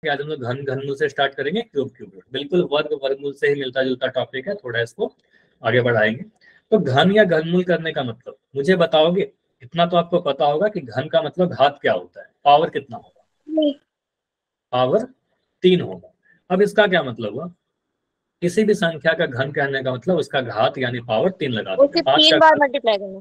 कि आज हम लोग घन घनमूल से स्टार्ट करेंगे, क्यूब क्यूब रूट। बिल्कुल वर्ग वर्गमूल से ही मिलता जुलता टॉपिक है, थोड़ा इसको आगे बढ़ाएंगे। तो घन या घनमूल करने का मतलब मुझे बताओगे? इतना तो आपको पता होगा कि घन का मतलब घात क्या होता है, पावर कितना होगा? पावर 3 होगा। अब इसका क्या मतलब हुआ? किसी भी संख्या का घन कहने का मतलब उसका घात यानी पावर 3 लगा देंगे। 3 बार मल्टीप्लाई करना,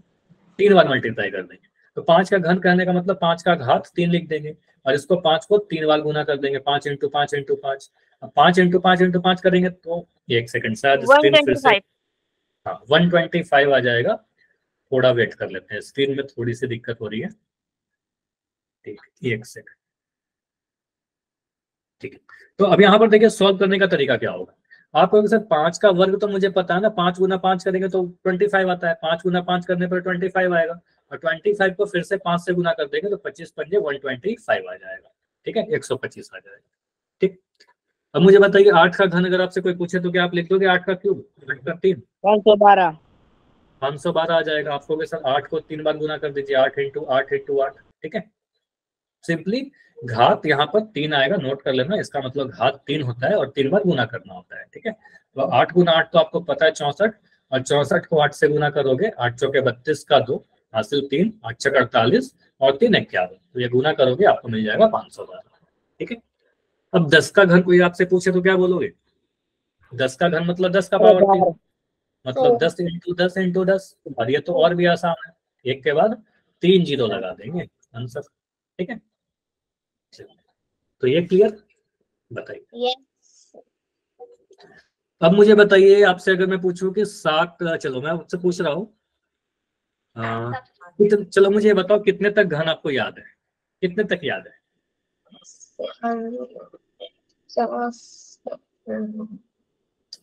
3 बार मल्टीप्लाई कर देंगे। तो 5 का घन कहने का मतलब 5 का घात 3 लिख देंगे और इसको 5 को 3 बार गुना कर देंगे, 5 इंटू 5 इंटू 5। अब 5 इंटू 5 इंटू 5 करेंगे तो एक सेकंड शायद स्क्रीन फिर से, हाँ 125 आ जाएगा। थोड़ा वेट कर लेते हैं, स्क्रीन में थोड़ी सी दिक्कत हो रही है। ठीक, एक सेकंड। ठीक है, तो अब यहाँ पर देखिए सॉल्व करने का तरीका क्या होगा। आपको सर 5 का वर्ग तो मुझे पता है ना, 5 गुना 5 करेंगे तो 25 आता है, 5 गुना 5 करने पर 25 आएगा और 25 को फिर से 5 से गुना कर देंगे तो 25 पंजे 125 आ जाएगा। ठीक है, 125 आ जाएगा। ठीक, अब मुझे बताइए 8 का घन अगर आपसे कोई पूछे तो क्या आप लिख दोगे? 8 का क्यूब 8 का 3 512 आ जाएगा। आप कहोगे सर 8 को 3 बार गुना कर दीजिए, 8 इंटू 8 इंटू 8। ठीक है, सिंपली घात यहाँ पर 3 आएगा, नोट कर लेना। इसका मतलब घात 3 होता है और 3 बार गुना करना होता है। ठीक है, तो 8 गुना 8 तो आपको पता है 64, और 64 को 8 से गुना करोगे, 8 चौके 32 का 2 हासिल 3, 8 छक 48 और 3 51, तो ये गुना करोगे आपको मिल जाएगा 512। ठीक है, अब 10 का घन कोई आपसे पूछे तो क्या बोलोगे? 10 का घन मतलब 10 का पावर 3, मतलब 10 इंटू 10 इंटू 10। और ये तो और भी आसान है, एक के बाद 3 जीरो लगा देंगे आंसर। ठीक है, तो ये क्लियर? बताइए। अब मुझे बताइए आपसे अगर मैं पूछूं कि 7, चलो मैं आपसे पूछ रहा हूँ, चलो मुझे ये बताओ कितने तक घन आपको याद है, कितने तक याद है?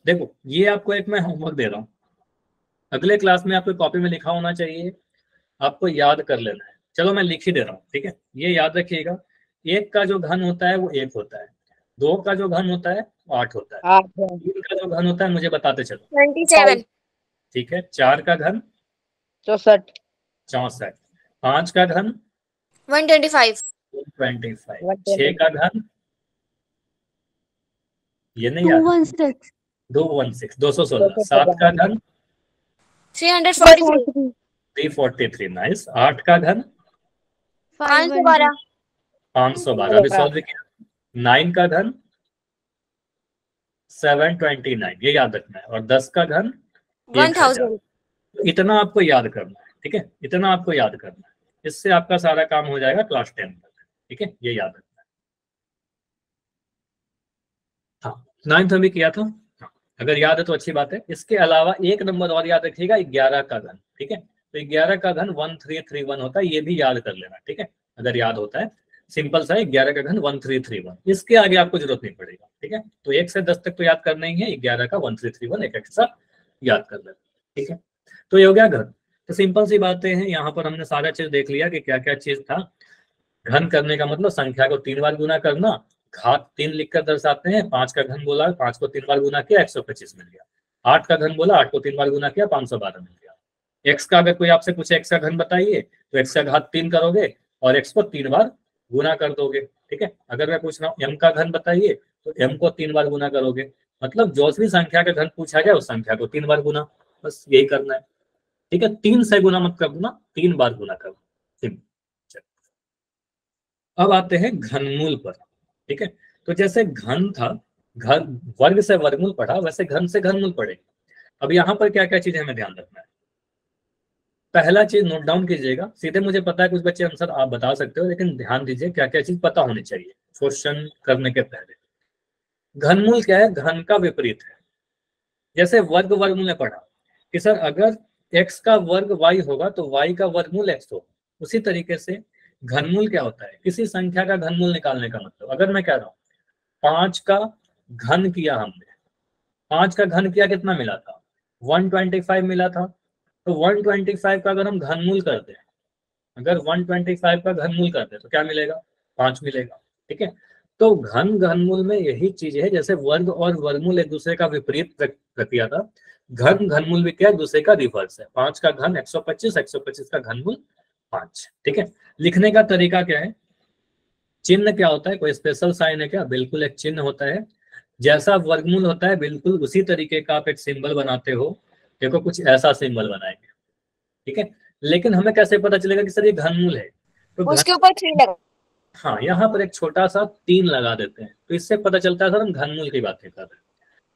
देखो ये आपको एक मैं होमवर्क दे रहा हूँ, अगले क्लास में आपको कॉपी में लिखा होना चाहिए, आपको याद कर लेना है। चलो मैं लिख ही दे रहा हूँ, ठीक है, ये याद रखिएगा। 1 का जो घन होता है वो 1 होता है, 2 का जो घन होता है वो 8 होता है, 3 का जो घन होता है मुझे बताते चलो 27, ठीक है, 4 का घन 64, 64, 5 का घन 125, 6 का घन ये नहीं याद, 216 216, 7 का घन 343, 343, नाइस। 8 का घन 512, 512, अभी सॉल्व किया। 9 का घन 729, ये याद रखना है, और 10 का घन 1000। इतना आपको याद करना है, ठीक है, इतना आपको याद करना है, इससे आपका सारा काम हो जाएगा क्लास 10 तक। ठीक है, ये याद रखना है। हाँ 9th में भी किया था, हाँ, अगर याद है तो अच्छी बात है। इसके अलावा एक नंबर और याद रखिएगा, 11 का घन। ठीक है, तो 11 का घन 1331 होता है, ये भी याद कर लेना। ठीक है, अगर याद होता है, सिंपल सा है, 11 का घन 1331, इसके आगे आपको जरूरत नहीं पड़ेगा। ठीक है, तो 1 से 10 तक तो याद करना ही है, 11 का 1331 एक एक्स्ट्रा याद कर लेना। ठीक है, तो ये हो गया घन। तो सिंपल सी बातें हैं, यहाँ पर हमने सारा चीज देख लिया कि क्या क्या चीज था। घन करने का मतलब संख्या को 3 बार गुना करना, घात 3 लिखकर दर्शाते हैं। 5 का घन बोला, 5 को 3 बार गुना किया 125 मिल गया। 8 का घन बोला, 8 को 3 बार गुना किया 512 मिल गया। एक्स का अगर कोई आपसे पूछे एक्स का घन बताइए तो एक्स का घात 3 करोगे और एक्स को 3 बार गुना कर दोगे। ठीक है, अगर मैं पूछ रहा हूँ एम का घन बताइए तो एम को 3 बार गुना करोगे, मतलब जो भी संख्या का घन पूछा जाए उस संख्या को 3 बार गुना, बस यही करना है। ठीक है, 3 से गुना मत कर देना, 3 बार गुना कर। अब आते हैं घनमूल पर। ठीक है, तो जैसे घन था, घन वर्ग से वर्गमूल पढ़ा, वैसे घन से घनमूल पढ़े। अब यहाँ पर क्या क्या चीज हमें ध्यान रखना है। पहला चीज नोट डाउन कीजिएगा, सीधे मुझे पता है कुछ बच्चे आंसर आप बता सकते हो, लेकिन ध्यान दीजिए क्या क्या चीज पता होनी चाहिए क्वेश्चन करने के पहले। घनमूल क्या है? घन का विपरीत है। जैसे वर्ग वर्गमूल ने पढ़ा कि सर अगर x का वर्ग y होगा तो y का वर्गमूल x होगा, उसी तरीके से घनमूल क्या होता है? किसी संख्या का घनमूल निकालने का मतलब, अगर मैं कह रहा हूँ 5 का घन किया हमने, 5 का घन किया कितना मिला था? 125 मिला था। तो 125 का अगर हम घनमूल करते हैं, अगर 125 का घनमूल करते हैं तो क्या मिलेगा? 5 मिलेगा। ठीक है, तो घन घनमूल में यही चीज है, जैसे वर्ग और वर्गमूल एक दूसरे का विपरीत प्रक्रिया था, घन घनमूल भी क्या है? दूसरे का रिवर्स है। 5 का घन 125, 125 का घनमूल 5। ठीक है, लिखने का तरीका क्या है? चिन्ह क्या होता है, कोई स्पेशल साइन है क्या? बिल्कुल एक चिन्ह होता है। जैसा वर्गमूल होता है बिल्कुल उसी तरीके का आप एक सिंबल बनाते हो। देखो कुछ ऐसा सिंबल बनाएंगे, ठीक है। लेकिन हमें कैसे पता चलेगा कि सर ये घनमूल है? तो उसके ऊपर 3 लगा। हाँ, यहाँ पर एक छोटा सा 3 लगा देते हैं, तो इससे पता चलता है सर हम घनमूल की बातें कर रहे हैं।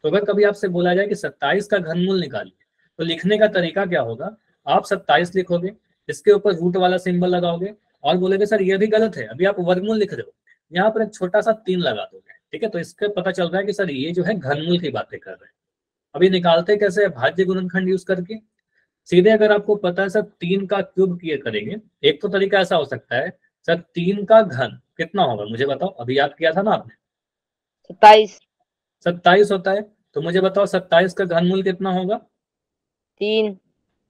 तो अगर कभी आपसे बोला जाए कि 27 का घनमूल निकालिए, तो लिखने का तरीका क्या होगा? आप 27 लिखोगे, इसके ऊपर रूट वाला सिंबल लगाओगे और बोलोगे सर ये भी गलत है, अभी आप वर्गमूल लिख रहे हो, यहाँ पर एक छोटा सा 3 लगा दोगे, ठीक है। तो इसका पता चल रहा है कि सर ये जो है घनमूल की बातें कर रहे हैं। अभी निकालते कैसे? भाज्य गुणनखंड यूज करके। सीधे अगर आपको पता है सर 3 का क्यूब किए करेंगे, एक तो तरीका ऐसा हो सकता है सर 3 का घन कितना होगा मुझे बताओ, अभी याद किया था ना आपने? 27 27 होता है, तो मुझे बताओ 27 का घनमूल कितना होगा? 3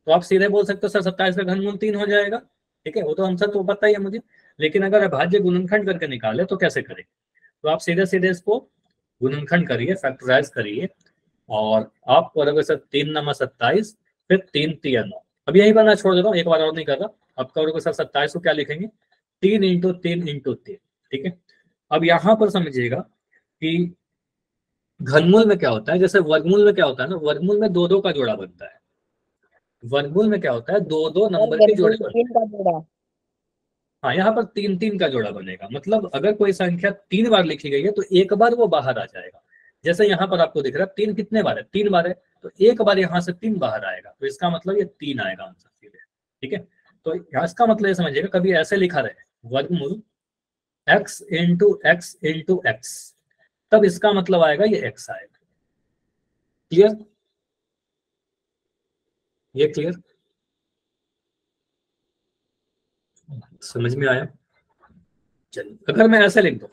तो आप सीधे बोल सकते हो सर 27 का घनमूल 3 हो जाएगा, ठीक है। वो तो आंसर तो पता ही है मुझे। लेकिन अगर अभाज्य गुणनखंड करके निकाले तो कैसे करें? तो आप सीधे सीधे इसको गुणनखंड करिए, फैक्टराइज करिए, और आप करोगे सर 3 × 27, फिर 3 × 3 = 9। अब यही बार मैं छोड़ देता हूँ, एक बार और नहीं कर रहा। आप करोगे सर 27 को क्या लिखेंगे? 3 × 3 × 3, ठीक है। अब यहाँ पर समझिएगा कि घनमूल में क्या होता है, जैसे वर्गमूल में क्या होता है ना, वर्गमूल में 2-2 का जोड़ा बनता है। वर्गमूल में क्या होता है? 2-2 नंबर के जोड़े बनते हैं। 3 का जोड़ा। हाँ, यहाँ पर 3-3 का जोड़ा बनेगा। मतलब अगर कोई संख्या 3 बार लिखी गई है तो एक बार वो बाहर आ जाएगा। जैसे यहाँ पर आपको दिख रहा है 3 कितने बार है? 3 बार है, तो एक बार यहाँ से 3 बाहर आएगा, तो इसका मतलब ये 3 आएगा आंसर सीधे, ठीक है। तो इसका मतलब ये समझिएगा, कभी ऐसे लिखा रहे वर्गमूल x × x × x, तब इसका मतलब आएगा ये x आएगा। क्लियर? ये क्लियर समझ में आया? चलिए, अगर मैं ऐसे लिख दूं,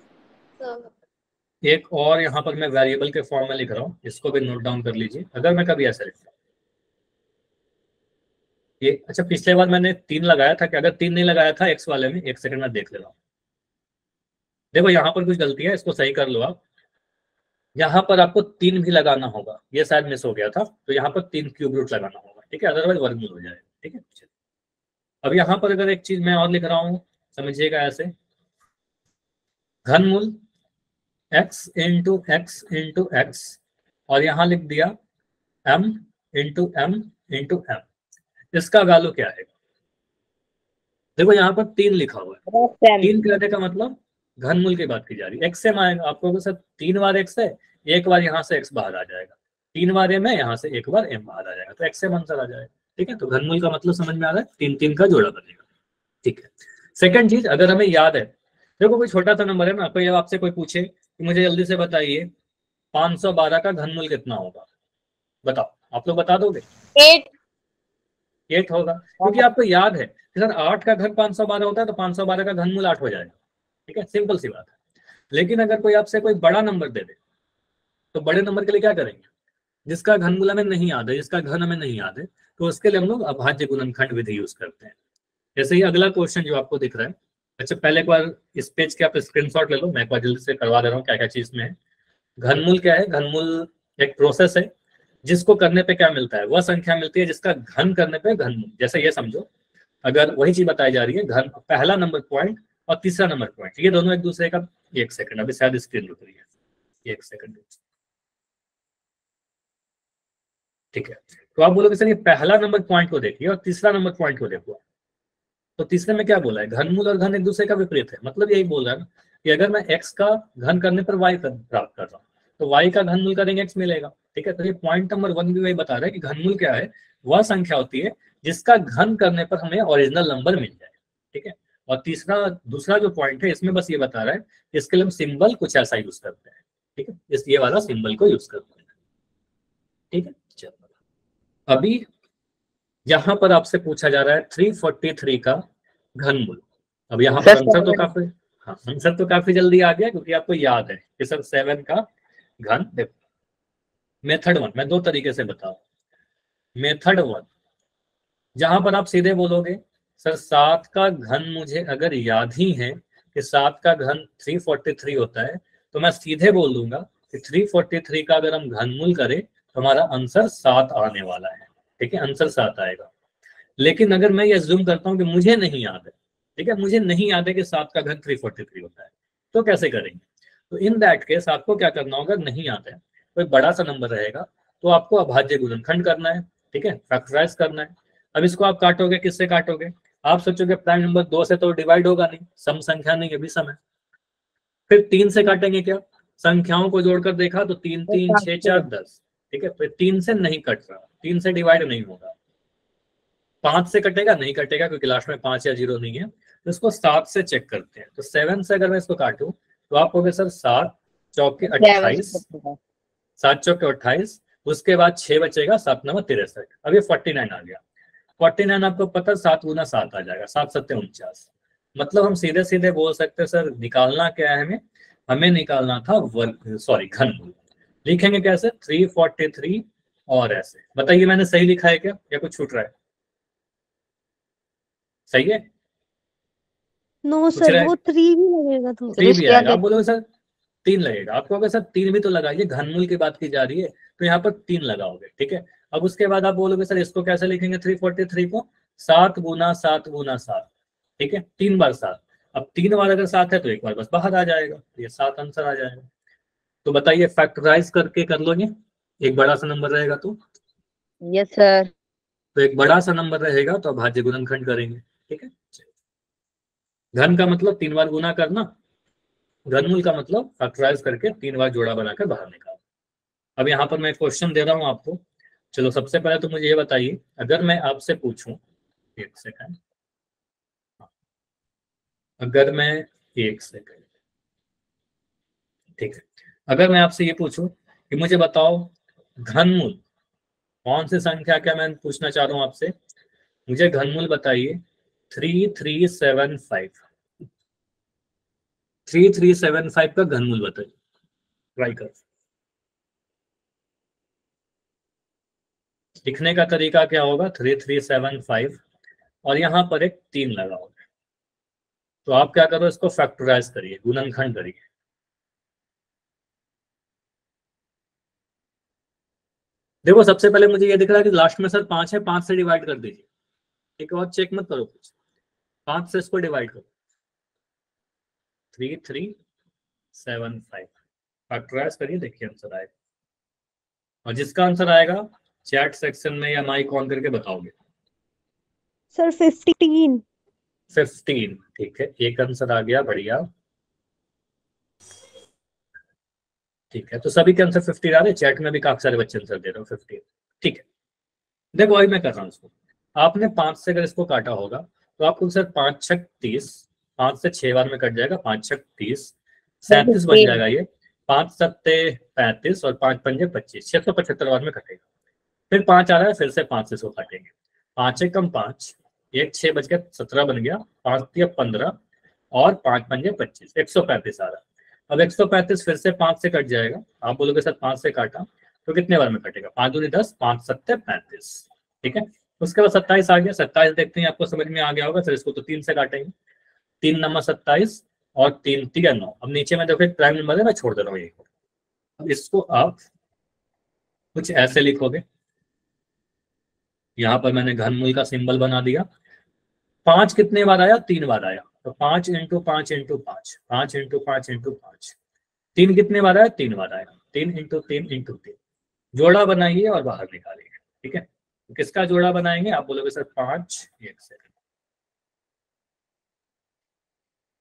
एक और यहाँ पर मैं वेरिएबल के फॉर्म में लिख रहा हूँ, इसको भी नोट डाउन कर लीजिए। अगर मैं कभी ऐसे लिखता हूँ ये, अच्छा पिछले बार मैंने 3 लगाया था, कि अगर 3 नहीं लगाया था x वाले में, 1 सेकंड में देख ले रहा हूँ। देखो यहाँ पर कुछ गलती है, इसको सही कर लो आप। यहाँ पर आपको 3 भी लगाना होगा, ये शायद मिस हो गया था, तो यहाँ पर 3 क्यूब रूट लगाना होगा, ठीक है, अदरवाइज वर्गमूल हो जाएगा, ठीक है। अब यहाँ पर अगर एक चीज मैं और लिख रहा हूँ, समझिएगा ऐसे, घनमूल x × x × x, और यहाँ लिख दिया m × m × m, इसका वैल्यू क्या है? देखो यहाँ पर 3 लिखा हुआ है, 3 कहने का मतलब घनमूल की बात की जा रही है। एक्स एम आएगा, आपको सर 3 बार x है, एक बार यहाँ से x बाहर आ जाएगा, 3 बार m है, यहाँ से एक बार m बाहर आ जाएगा, तो x m आंसर आ जाएगा, ठीक है। तो घनमूल का मतलब समझ में आ रहा है, 3-3 का जोड़ा बनेगा, ठीक है। सेकंड चीज, अगर हमें याद है, देखो कोई छोटा सा नंबर है ना, कोई आपसे कोई पूछे कि मुझे जल्दी से बताइए 512 का घनमूल कितना होगा, बताओ, आप लोग बता दोगे? 8 होगा, क्योंकि आपको याद है कि सर 8 का घन 512 होता है, तो 512 का घनमूल 8 हो जाएगा, ठीक है, सिंपल सी बात है। लेकिन अगर कोई आपसे कोई बड़ा नंबर दे दे, तो बड़े नंबर के लिए क्या करेंगे? जिसका घनमूल हमें नहीं याद है, जिसका घन हमें नहीं याद है, तो उसके लिए हम लोग अभाज्य गुणनखंड विधि यूज करते हैं। जैसे ही अगला क्वेश्चन जो आपको दिख रहा है, अच्छा पहले एक बार इस पेज के आप स्क्रीनशॉट ले लो, मैं एक बार जल्दी से करवा दे रहा हूँ क्या क्या चीज में है। घनमूल क्या है? घनमूल एक प्रोसेस है जिसको करने पे क्या मिलता है? वह संख्या मिलती है जिसका घन करने पे घनमूल। जैसे ये समझो, अगर वही चीज बताई जा रही है, घन पहला नंबर पॉइंट और तीसरा नंबर पॉइंट, ये दोनों एक दूसरे का, एक सेकंड अभी शायद स्क्रीन रुक रही है, एक सेकंड, ठीक है। तो आप बोलोगे सर ये पहला नंबर पॉइंट को देखिए और तीसरा नंबर पॉइंट को देखो, तो तीसरे में क्या बोला है? घनमूल और घन एक दूसरे का विपरीत है, मतलब यही बोल रहा है ना कि अगर मैं x का घन करने पर y प्राप्त कर रहा हूँ, तो y का घनमूल करेंगे x मिलेगा, ठीक है। तो ये पॉइंट नंबर 1 भी वही बता रहा है कि घनमूल क्या है? वह संख्या होती है जिसका घन करने पर हमें ओरिजिनल नंबर मिल जाए, ठीक है। और तीसरा दूसरा जो पॉइंट है, इसमें बस ये बता रहा है, इसके लिए हम सिंबल कुछ ऐसा यूज करते हैं, ठीक है, इस ये वाला सिंबल को यूज करते हैं, ठीक है। चलो, अभी यहाँ पर आपसे पूछा जा रहा है 343 का घनमूल। अब यहाँ पर आंसर तो काफी, हाँ आंसर तो काफी जल्दी आ गया, क्योंकि आपको याद है कि सर 7 का घन। देखो मेथड 1 मैं 2 तरीके से बताऊं। मेथड 1, जहां पर आप सीधे बोलोगे सर 7 का घन मुझे अगर याद ही है कि 7 का घन 343 होता है, तो मैं सीधे बोल दूंगा कि 343 का अगर हम घनमूल करें तो हमारा आंसर 7 आने वाला है, ठीक है, आंसर 7 आएगा। लेकिन अगर मैं ये अज्यूम करता हूँ कि मुझे नहीं याद है, ठीक है, मुझे नहीं याद है कि 7 का घन 343 होता है, तो कैसे करेंगे? तो इन दैट केस आपको क्या करना होगा, नहीं आता है कोई बड़ा सा नंबर रहेगा तो आपको अभाज्य गुणनखंड करना है, ठीक है, फैक्टराइज करना है। अब इसको आप काटोगे, किससे काटोगे? आप सोचोगे प्राइम नंबर 2 से तो डिवाइड होगा नहीं, सम संख्या नहीं, अभी सम है। फिर 3 से काटेंगे क्या? संख्याओं को जोड़कर देखा तो 3 3 6 4 10, ठीक है, फिर 3 से नहीं कट रहा, 3 से डिवाइड नहीं होगा। 5 से कटेगा? नहीं कटेगा, क्योंकि लास्ट में 5 या 0 नहीं है। तो इसको 7 से चेक करते हैं। तो 7 से अगर मैं इसको काटूं तो आप कहोगे सर 7 चौके 28, 7 चौके 28, उसके बाद 6 बचेगा, 7 9 63, अब ये 49 आ गया। 49 आपको पता 7 गुना 7 आ जाएगा, 7 7 49। मतलब हम सीधे सीधे बोल सकते हैं सर निकालना क्या है हमें? हमें निकालना था वर्ग, सॉरी, घनमूल। लिखेंगे कैसे? 343। और ऐसे बताइए मैंने सही लिखा है क्या या कुछ छूट रहा है? सही है? नो सर, वो 3 भी लगेगा तो। 3 भी आएगा। आप बोलोगे सर 3 लगेगा, आपको अगर सर 3 भी तो लगाइए, घनमूल की बात की जा रही है तो यहाँ पर 3 लगाओगे, ठीक है। अब उसके बाद आप बोलोगे सर इसको कैसे लिखेंगे? 343 को 7 गुना 7 गुना 7, ठीक है, 3 बार 7। अब 3 बार अगर 7 है तो एक बार बस बाहर आ जाएगा, ये 7 आंसर आ जाएगा। तो बताइए फैक्टराइज करके कर लोगे, एक बड़ा सा नंबर रहेगा तो? Yes sir. तो एक बड़ा सा नंबर रहेगा तो अभाज्य गुणनखंड करेंगे, ठीक है। घन का मतलब 3 बार गुना करना, घनमूल का मतलब फैक्टराइज करके 3 बार जोड़ा बनाकर बाहर निकालना। अब यहाँ पर मैं क्वेश्चन दे रहा हूँ आपको। चलो सबसे पहले तो मुझे ये बताइए, अगर मैं आपसे पूछूं, एक सेकंड, अगर मैं, एक सेकंड, ठीक है, अगर मैं आपसे ये पूछूं कि मुझे बताओ घनमूल कौन सी संख्या, क्या मैं पूछना चाह रहा हूं आपसे, मुझे घनमूल बताइए 3375, 3375 का घनमूल बताइए, ट्राई कर। लिखने का तरीका क्या होगा? 3375 और यहाँ पर एक 3 लगाओगे। तो आप क्या करो, इसको फैक्टराइज करिए, गुणनखंड करिए। देखो सबसे पहले मुझे ये दिख रहा है कि लास्ट में सर 5 है, 5 से डिवाइड कर दीजिए, ठीक है, और चेक मत करो कुछ, 5 से इसको डिवाइड करो, 3375 फैक्टराइज करिए, देखिए आंसर आएगा। और जिसका आंसर आएगा चैट सेक्शन में या माइक ऑन करके बताओगे। सर 15। 15, ठीक है, एक आंसर आ गया, बढ़िया, ठीक है। तो सभी के आंसर 15 आ रहे, चैट में भी काफी सारे बच्चे आंसर दे रहे हो 15, ठीक है। देखो अभी मैं कर रहा हूँ इसको, आपने 5 से अगर इसको काटा होगा तो आपको सर 5 6 30, 5 से 6 बार में कट जाएगा, 5 6 30, 37 बन जाएगा ये, 5 7 35 और 5 5 25, 675 बार में कटेगा। फिर 5 आ रहा है, फिर से 5 से इसको काटेंगे, 5 1 कम 5, 1 6 बच गया, 17 बन गया, 5 3 15 और 5 5 25, 135 आ रहा है। अब 135 फिर से 5 से कट जाएगा, आप बोलोगे सर 5 से काटा तो कितने बार में कटेगा? 5 दूनी 10, 5 7 35, ठीक है। उसके बाद 27 आ गया, 27 देखते हैं, आपको समझ में आ गया होगा सर, इसको तो 3 से काटेंगे, 3 नंबर 27 और 3 3 9। अब नीचे में देखो एक प्राइम नंबर है, मैं छोड़ दे रहा हूँ ये। अब इसको आप कुछ ऐसे लिखोगे, यहाँ पर मैंने घनमूल का सिंबल बना दिया। 5 कितने बार आया? 3 बार आया, तो 5 इंटू 5 इंटू 5, 5 इंटू 5 इंटू 5। 3 कितने बार आया? 3 बार आया, 3 इंटू 3 इंटू 3। जोड़ा बनाइए और बाहर निकालिए, ठीक है। तो किसका जोड़ा बनाएंगे? आप बोलोगे सर 5, एक सेकंड,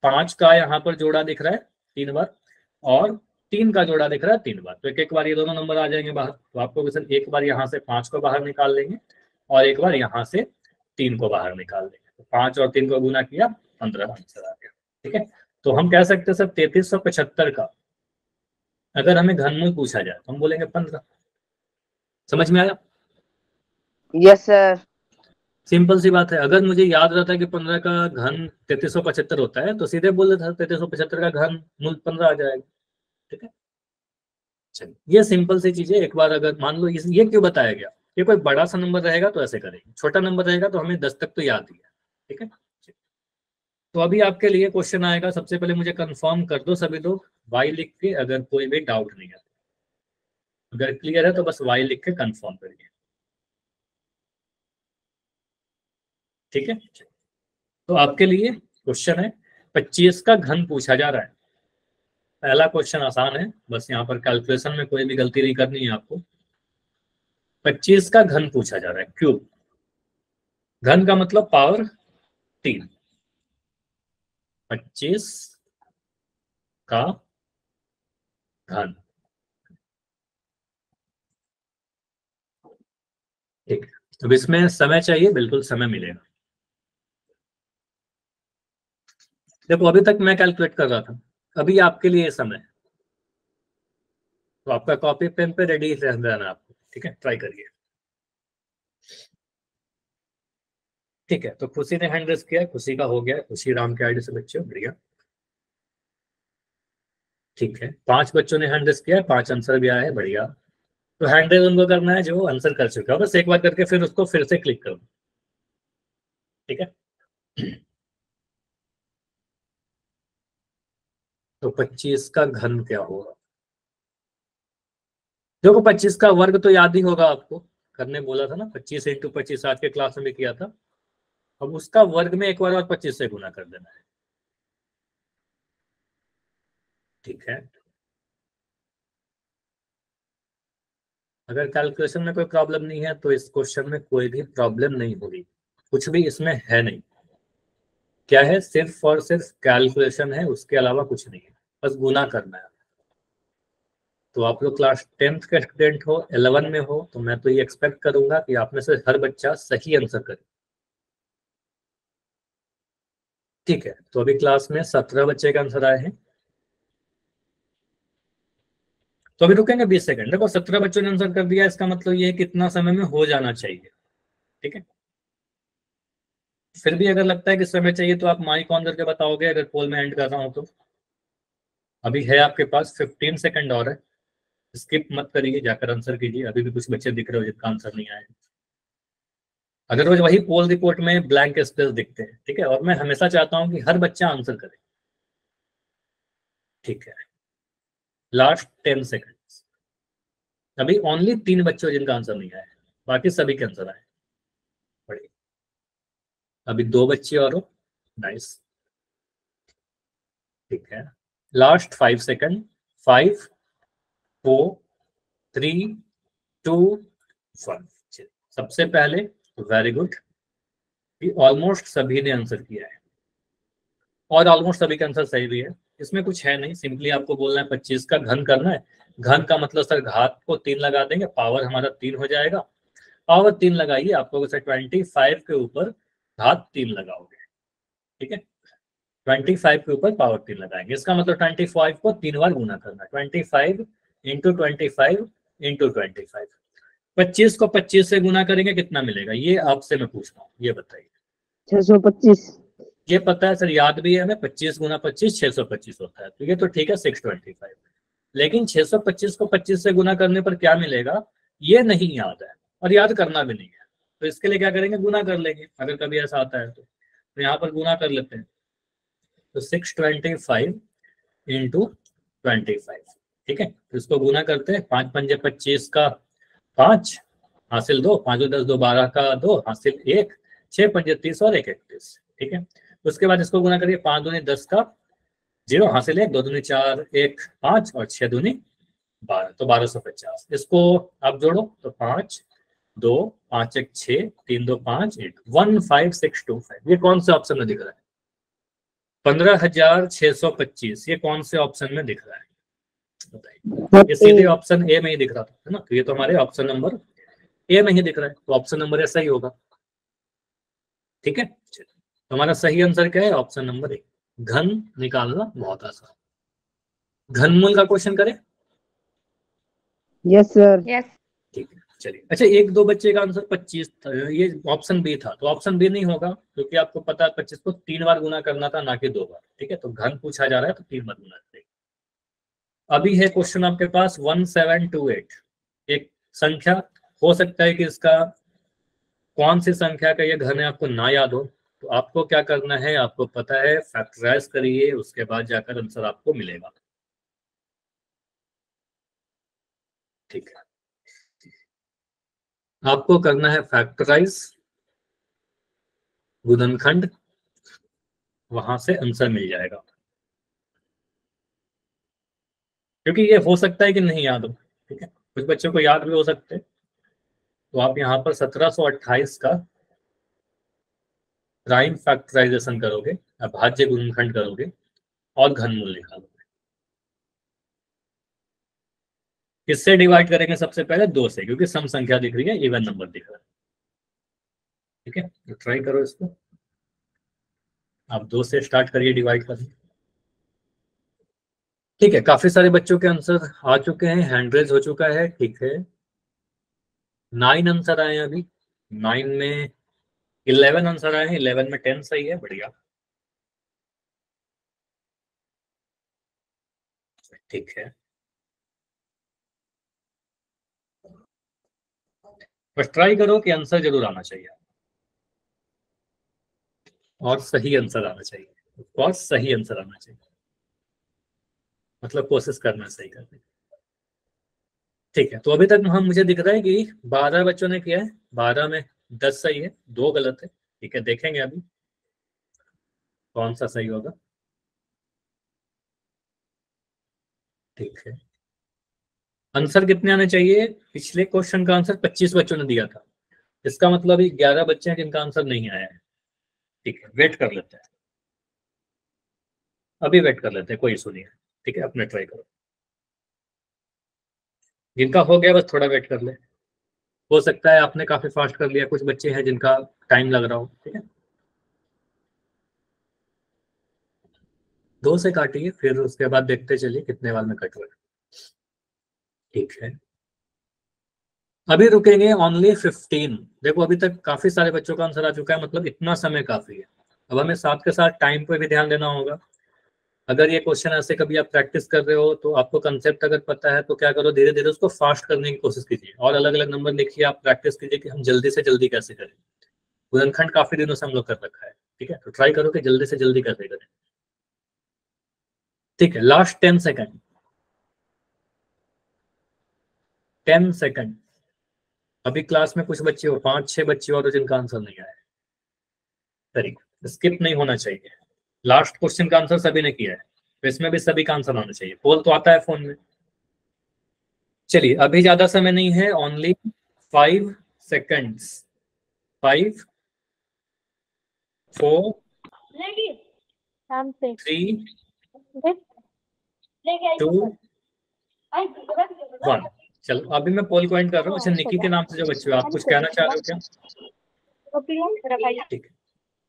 5 का यहाँ पर जोड़ा दिख रहा है 3 बार, और 3 का जोड़ा दिख रहा है 3 बार, तो एक एक बार ये दोनों नंबर आ जाएंगे बाहर। तो आपको सर एक बार यहाँ से 5 को बाहर निकाल लेंगे और एक बार यहाँ से 3 को बाहर निकाल लेंगे, तो 5 और 3 को गुना किया, 15 आंसर आ गया, ठीक है। तो हम कह सकते हैं सर 3375 का अगर हमें घनमूल पूछा जाए तो हम बोलेंगे 15। समझ में आया? Yes sir. सिंपल सी बात है। अगर मुझे याद रहता है कि 15 का घन 3375 होता है तो सीधे बोल देता, 3375 का घन मूल 15 आ जाएगा, ठीक है। चलिए, ये सिंपल सी चीजें एक बार अगर मान लो, ये क्यों बताया गया, ये कोई बड़ा सा नंबर रहेगा तो ऐसे करेंगे, छोटा नंबर रहेगा तो हमें 10 तक तो याद ही है, ठीक है। तो अभी आपके लिए क्वेश्चन आएगा, सबसे पहले मुझे कंफर्म कर दो सभी लोग वाई लिख के, अगर कोई भी डाउट नहीं है, अगर क्लियर है तो बस वाई लिख के कंफर्म करिए, ठीक है। तो आपके लिए क्वेश्चन है 25 का घन पूछा जा रहा है, पहला क्वेश्चन आसान है, बस यहाँ पर कैलकुलेशन में कोई भी गलती नहीं करनी है आपको। 25 का घन पूछा जा रहा है, क्यूब। घन का मतलब पावर 3। 25 का घन, ठीक है। अब इसमें समय चाहिए, बिल्कुल समय मिलेगा। देखो अभी तक मैं कैलकुलेट कर रहा था, अभी आपके लिए समय है, तो आपका कॉपी पेन पे रेडी रहना आपको, ठीक है। ट्राई करिए। ठीक है, तो खुशी ने हैंड रेस किया, खुशी का हो गया, खुशी राम के आईडी से बच्चे, बढ़िया। ठीक है, 5 बच्चों ने हैंड रेस किया, 5 आंसर भी आया है, बढ़िया। तो हैंड रेस उनको करना है जो आंसर कर चुका है, बस एक बार करके फिर उसको फिर से क्लिक करो, ठीक है। तो 25 का घन क्या होगा? देखो 25 का वर्ग तो याद ही होगा आपको, करने बोला था ना, 25 इंटू 25 आज के क्लास में भी किया था। अब उसका वर्ग में एक बार और 25 से गुना कर देना है, ठीक है। अगर कैलकुलेशन में कोई प्रॉब्लम नहीं है तो इस क्वेश्चन में कोई भी प्रॉब्लम नहीं होगी, कुछ भी इसमें है नहीं। क्या है, सिर्फ और सिर्फ कैलकुलेशन है, उसके अलावा कुछ नहीं है, बस गुना करना है। तो आप लोग क्लास 10th के स्टूडेंट हो, 11 में हो, तो मैं तो ये एक्सपेक्ट करूंगा कि आप में से हर बच्चा सही आंसर करे, ठीक है। तो अभी क्लास में 17 बच्चे के आंसर आए हैं, तो अभी रुकेंगे 20 सेकंड। देखो 17 बच्चों ने आंसर कर दिया, इसका मतलब ये कितना समय में हो जाना चाहिए, ठीक है। फिर भी अगर लगता है कि समय चाहिए तो आप माइक ऑन करके बताओगे, अगर पोल में एंड कर रहा हूं तो। अभी है आपके पास 15 सेकंड और है, स्किप मत करिए, जाकर आंसर कीजिए। अभी भी कुछ बच्चे दिख रहे हो जिनका आंसर नहीं आया। अगर रोज वही पोल रिपोर्ट में ब्लैंक स्पेस दिखते हैं, ठीक है, और मैं हमेशा चाहता हूं कि हर बच्चा आंसर करे, ठीक है। Last 10 second. अभी ओनली 3 बच्चों जिनका आंसर नहीं आया, बाकी सभी के आंसर आए, बढ़िया। अभी 2 बच्चे और हो, नाइस, ठीक है। Last 5 second, 5 4 3 2 1। सबसे पहले वेरी गुड, ऑलमोस्ट सभी ने आंसर किया है, और ऑलमोस्ट सभी का आंसर सही भी है। इसमें कुछ है नहीं, सिंपली आपको बोलना है 25 का घन करना है। घन का मतलब सर घात को 3 लगा देंगे, पावर हमारा 3 हो जाएगा। पावर 3 लगाइए, आपको 25 के ऊपर घात 3 लगाओगे, ठीक है। 25 के ऊपर पावर 3 लगाएंगे, इसका मतलब 25 को 3 बार गुना करना है। 25 इंटू 25 इंटू 25। 25 को 25 से गुना करेंगे, कितना मिलेगा ये आपसे मैं पूछ रहा हूँ, ये बताइए। 625। ये पता है सर, याद भी है हमें, 25 गुना 25 625 होता है, तो ये तो ठीक है 625। लेकिन 625 को 25 से गुना करने पर क्या मिलेगा ये नहीं याद है, और याद करना भी नहीं है। तो इसके लिए क्या करेंगे, गुना कर लेंगे, अगर कभी ऐसा आता है तो यहाँ पर गुना कर लेते हैं। तो 625 इंटू 25, ठीक है। तो इसको गुना करते हैं, 5 पंजे 25 का 5 हासिल 2, 5 10 2 12 का 2 हासिल 1, 6 पंजे 30 और 1 31, ठीक है। उसके बाद इसको गुना करिए, 5 दूनी 10 का 0 हासिल 1, 2 दूनी 4 1 5 और 6 दूनी 12, तो 1250। इसको आप जोड़ो तो 5 2 5 1 6 3 2 5 1 15625। ये कौन से ऑप्शन में दिख रहा है? 15,625, ये कौन से ऑप्शन में दिख रहा है बताइए? ये सीधे ऑप्शन ए में ही दिख रहा था, है ना, तो ये तो हमारे ऑप्शन नंबर ए में ही दिख रहा है, तो ऑप्शन नंबर ए सही होगा, ठीक है। तो हमारा सही आंसर क्या है, ऑप्शन नंबर ए। घन निकालना बहुत आसान। घनमूल का क्वेश्चन करें? Yes sir. यस। ठीक है, चलिए। अच्छा, 1 2 बच्चे का आंसर 25 था, ये ऑप्शन बी था, तो ऑप्शन बी नहीं होगा, क्योंकि आपको पता है 25 को 3 बार गुना करना था, ना कि 2 बार, ठीक है। तो घन पूछा जा रहा है तो 3 बार गुना करेंगे। अभी है क्वेश्चन आपके पास 1728। एक संख्या, हो सकता है कि इसका कौन सी संख्या का ये घन है आपको ना याद हो, तो आपको क्या करना है, आपको पता है, फैक्टराइज करिए, उसके बाद जाकर आंसर आपको मिलेगा, ठीक है। आपको करना है फैक्टराइज, गुणनखंड, वहां से आंसर मिल जाएगा। क्योंकि ये हो सकता है कि नहीं याद हो, ठीक है, कुछ बच्चों को याद भी हो सकते हैं। तो आप यहाँ पर 1728 का प्राइम फैक्टराइजेशन करोगे, अभाज्य गुणनखंड करोगे और घनमूल निकालोगे। किससे डिवाइड करेंगे? सबसे पहले 2 से, क्योंकि सम संख्या दिख रही है, इवन नंबर दिख रहा है, ठीक है। तो ट्राई करो इसको, आप 2 से स्टार्ट करिए डिवाइड करना। ठीक है, काफी सारे बच्चों के आंसर आ चुके हैं, हैंड रेज हो चुका है, ठीक है। 9 आंसर आए हैं अभी, 9 में 11 आंसर आए हैं, 11 में 10 सही है, बढ़िया, ठीक है। बस ट्राई करो कि आंसर जरूर आना चाहिए और सही आंसर आना चाहिए, और सही आंसर आना चाहिए, मतलब कोशिश करना सही करने। ठीक है, तो अभी तक हम मुझे दिख रहा है कि 12 बच्चों ने किया है, 12 में 10 सही है, 2 गलत है, ठीक है। देखेंगे अभी कौन सा सही होगा, ठीक है। आंसर कितने आने चाहिए? पिछले क्वेश्चन का आंसर 25 बच्चों ने दिया था, इसका मतलब 11 बच्चे हैं जिनका आंसर नहीं आया है, ठीक है। वेट कर लेते हैं, अभी वेट कर लेते हैं, कोई इशू नहीं है, ठीक है। अपने ट्राई करो, जिनका हो गया बस थोड़ा वेट कर ले, हो सकता है आपने काफी फास्ट कर लिया, कुछ बच्चे हैं जिनका टाइम लग रहा हो, ठीक है। 2 से काटिए, फिर उसके बाद देखते चलिए कितने बार में कट हुआ, ठीक है। अभी रुकेंगे ओनली 15। देखो अभी तक काफी सारे बच्चों का आंसर आ चुका है, मतलब इतना समय काफी है। अब हमें साथ के साथ टाइम पे भी ध्यान देना होगा। अगर ये क्वेश्चन ऐसे कभी आप प्रैक्टिस कर रहे हो तो आपको कंसेप्ट अगर पता है तो क्या करो, धीरे धीरे उसको फास्ट करने की कोशिश कीजिए और अलग अलग नंबर लिखिए, आप प्रैक्टिस कीजिए कि हम जल्दी से जल्दी कैसे करें। गुणनखंड काफी दिनों से हम लोग कर रखा है, ठीक है, तो ट्राई करो कि जल्दी से जल्दी कैसे करें, ठीक है। Last 10 second, 10 second. अभी क्लास में कुछ बच्चे हो, 5-6 बच्चे और जिनका आंसर नहीं आया, तरीका स्किप नहीं होना चाहिए। लास्ट क्वेश्चन का आंसर सभी ने किया है, तो इसमें भी सभी का आंसर आना चाहिए। पोल तो आता है फोन में। चलिए अभी ज्यादा समय नहीं है, ओनली 5 सेकंड्स। 5 4 3 2 1। चलो अभी मैं पोल को एंड कर रहा हूँ। अच्छा, निकी के नाम से जो बच्चे हो, आप कुछ कहना चाह रहे हो क्या? ठीक है,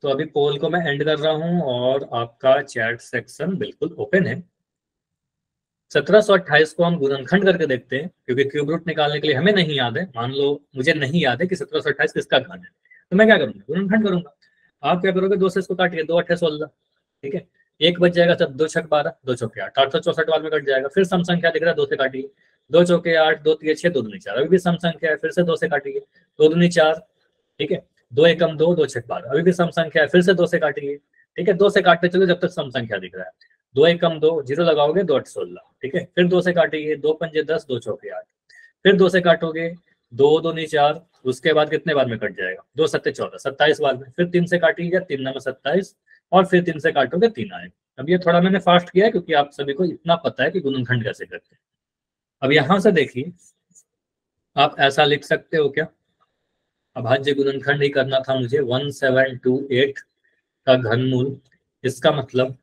तो अभी पोल को मैं एंड कर रहा हूँ और आपका चैट सेक्शन बिल्कुल ओपन है। 1728 को हम गुणनखंड करके देखते हैं, क्योंकि क्यूब रूट निकालने के लिए हमें नहीं याद है। मान लो मुझे नहीं याद है कि 1728 किसका घन है, तो मैं क्या करूंगा? गुणनखंड करूंगा। आप क्या करोगे? 2 से इसको काटिए, 2 8 16, ठीक है। एक बच जाएगा, तब 2 छक 12, 2 चौके 8, 864 बार में कट जाएगा। फिर सम संख्या दिख रहा है, 2 से काटिए, 2 चौके 8, 2 3 6, 2 दूनी 4, अभी भी सम संख्या है, फिर से 2 से काटिए, 2 दूनी 4, ठीक है। 2 एकम 2, 2 छक 12, अभी भी सम संख्या है, फिर से 2 से काटिए, ठीक है। 2 से काटते चलो जब तक सम संख्या दिख रहा है। 2 एकम 2, जीरो लगाओगे, 2 8 16, ठीक है। फिर 2 से काटिए, 2 पंजे 10, 2 चौके 8, फिर 2 से काटोगे, 2 दूनी 4, उसके बाद कितने बार में कट जाएगा? 2 सत्ते 14, 27 बार में। फिर 3 से काटिएगा, 3 में 27, और फिर 3 से काटोगे, 3 आएगा। अब ये थोड़ा मैंने फास्ट किया है क्योंकि आप सभी को इतना पता है कि गुणनखंड कैसे करते हैं। अब यहां से देखिए, आप ऐसा लिख सकते हो क्या? अभाज्य गुणनखंड ही करना था मुझे, 1728 का घनमूल। इसका मतलब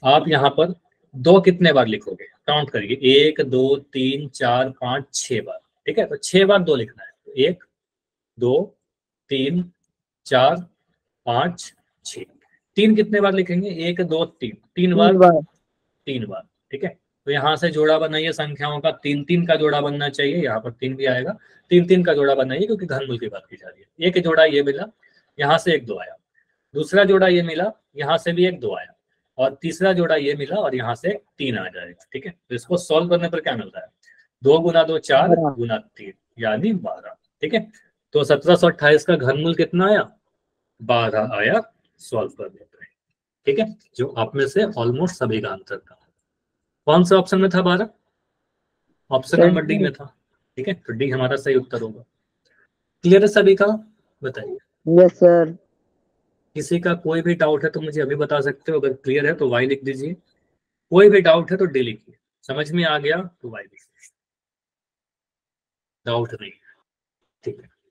आप यहाँ पर 2 कितने बार लिखोगे? काउंट करिए, 1 2 3 4 5 6 बार, ठीक है। तो 6 बार 2 लिखना है, तो 1 2 3 4 5 6। 3 कितने बार लिखेंगे? 1 2 3, 3 बार, 3 बार, ठीक है। तो यहाँ से जोड़ा बनाइए संख्याओं का, 3 3 का जोड़ा बनना चाहिए, यहाँ पर 3 भी आएगा। 3 3 का जोड़ा बनाइए क्योंकि घनमूल की बात की जा रही है। एक जोड़ा ये मिला, यहाँ से 1 2 आया, दूसरा जोड़ा ये मिला, यहाँ से भी 1 2 आया, और तीसरा जोड़ा ये मिला और यहाँ से 3 आ जाएगा, ठीक है। तो इसको सॉल्व करने पर क्या मिलता है? 2 गुना 2 4 गुना 3 यानी 12, ठीक है। तो 1728 का घनमूल कितना आया? 12 आया। सॉल्व कर देते हैं, ठीक है। जो आप में से ऑलमोस्ट सभी का आंसर था। कौन सा ऑप्शन में था? 12 ऑप्शन नंबर डी में था, ठीक है। तो डी हमारा सही उत्तर होगा। क्लियर है सभी का? बताइए। Yes sir. किसी का कोई भी डाउट है तो मुझे अभी बता सकते हो। अगर क्लियर है तो वाई लिख दीजिए, कोई भी डाउट है तो डी लिखिए। समझ में आ गया तो वाई भी, डाउट नहीं, ठीक है।